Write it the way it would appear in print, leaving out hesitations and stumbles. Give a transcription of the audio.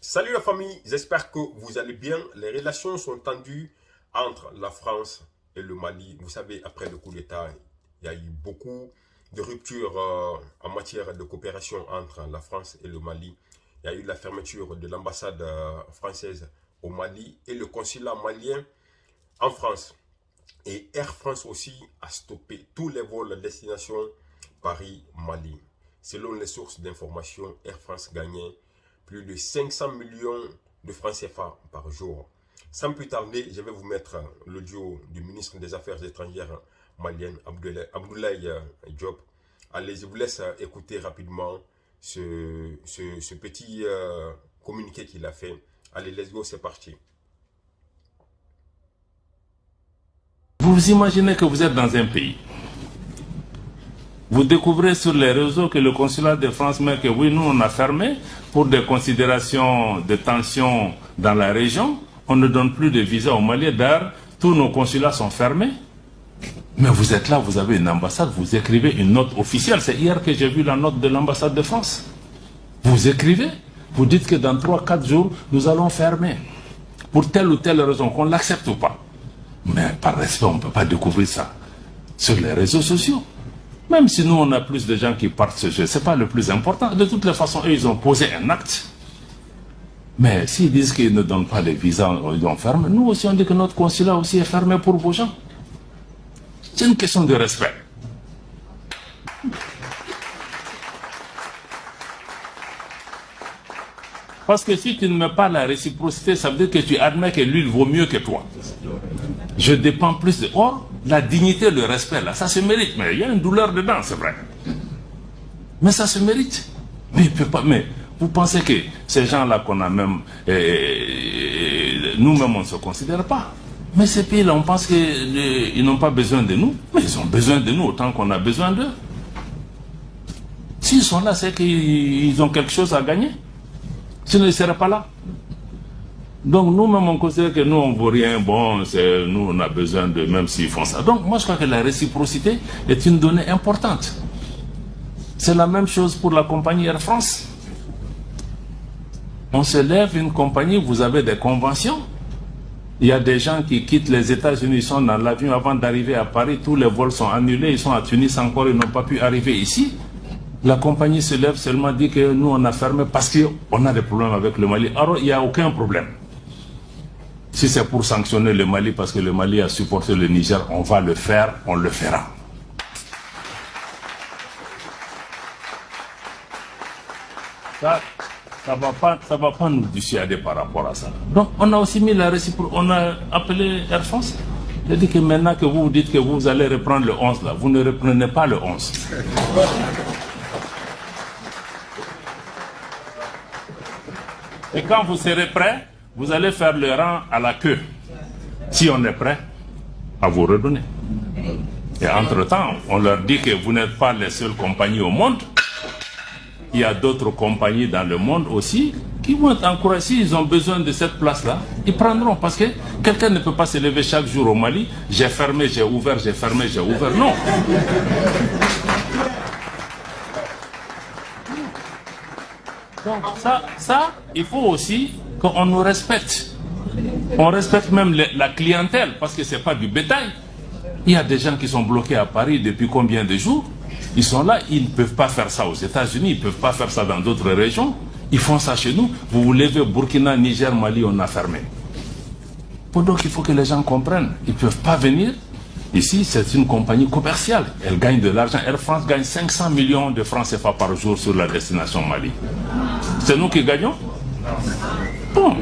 Salut la famille, j'espère que vous allez bien. Les relations sont tendues entre la France et le Mali. Vous savez, après le coup d'État, il y a eu beaucoup de ruptures en matière de coopération entre la France et le Mali. Il y a eu la fermeture de l'ambassade française au Mali et le consulat malien en France. Et Air France aussi a stoppé tous les vols à destination Paris-Mali. Selon les sources d'information, Air France gagnait plus de 500 millions de francs CFA par jour. Sans plus tarder, je vais vous mettre l'audio du ministre des Affaires étrangères malien, Abdoulaye Diop. Allez, je vous laisse écouter rapidement ce petit communiqué qu'il a fait. Allez, let's go, c'est parti. Vous imaginez que vous êtes dans un pays. Vous découvrez sur les réseaux que le consulat de France met que oui, nous on a fermé pour des considérations de tension dans la région. On ne donne plus de visa au Mali. D'ailleurs, tous nos consulats sont fermés. Mais vous êtes là, vous avez une ambassade, vous écrivez une note officielle. C'est hier que j'ai vu la note de l'ambassade de France. Vous écrivez, vous dites que dans 3-4 jours, nous allons fermer. Pour telle ou telle raison, qu'on l'accepte ou pas. Mais par respect, on ne peut pas découvrir ça sur les réseaux sociaux. Même si nous, on a plus de gens qui partent ce jeu, ce n'est pas le plus important. De toutes les façons, eux, ils ont posé un acte. Mais s'ils disent qu'ils ne donnent pas les visas, ils ont fermé. Nous aussi, on dit que notre consulat aussi est fermé pour vos gens. C'est une question de respect. Parce que si tu ne mets pas la réciprocité, ça veut dire que tu admets que lui, il vaut mieux que toi. Je dépends plus de... Or, la dignité, le respect, là, ça se mérite. Mais il y a une douleur dedans, c'est vrai. Mais ça se mérite. Mais il peut pas... Mais vous pensez que ces gens-là qu'on a même... nous-mêmes, on ne se considère pas. Mais ces pays-là, on pense qu'ils n'ont pas besoin de nous. Mais ils ont besoin de nous autant qu'on a besoin d'eux. S'ils sont là, c'est qu'ils ont quelque chose à gagner. Sinon, ils ne seraient pas là. Donc nous-mêmes, on considère que nous, on ne vaut rien. Bon, nous, on a besoin de... Même s'ils font ça. Donc moi, je crois que la réciprocité est une donnée importante. C'est la même chose pour la compagnie Air France. On se lève une compagnie, vous avez des conventions. Il y a des gens qui quittent les États-Unis, ils sont dans l'avion avant d'arriver à Paris. Tous les vols sont annulés, ils sont à Tunis encore, ils n'ont pas pu arriver ici. La compagnie se lève seulement, dit que nous, on a fermé parce qu'on a des problèmes avec le Mali. Alors, il n'y a aucun problème. Si c'est pour sanctionner le Mali parce que le Mali a supporté le Niger, on va le faire, on le fera. Ça ne va pas nous dissuader par rapport à ça. Donc, on a aussi mis la réciprocité, on a appelé Air France. Il a dit que maintenant que vous dites que vous allez reprendre le 11, là, vous ne reprenez pas le 11. Et quand vous serez prêt, vous allez faire le rang à la queue. Si on est prêt, à vous redonner. Et entre-temps, on leur dit que vous n'êtes pas les seules compagnies au monde. Il y a d'autres compagnies dans le monde aussi qui vont être encouragées. S'ils ont besoin de cette place-là, ils prendront. Parce que quelqu'un ne peut pas se lever chaque jour au Mali. J'ai fermé, j'ai ouvert, j'ai fermé, j'ai ouvert. Non. Donc ça, il faut aussi qu'on nous respecte. On respecte même la clientèle parce que ce n'est pas du bétail. Il y a des gens qui sont bloqués à Paris depuis combien de jours? Ils sont là, ils ne peuvent pas faire ça aux États-Unis, ils ne peuvent pas faire ça dans d'autres régions. Ils font ça chez nous. Vous vous levez, Burkina, Niger, Mali, on a fermé. Donc il faut que les gens comprennent. Ils ne peuvent pas venir. Ici, c'est une compagnie commerciale. Elle gagne de l'argent. Air France gagne 500 millions de francs CFA par jour sur la destination Mali. C'est nous qui gagnons? Bon.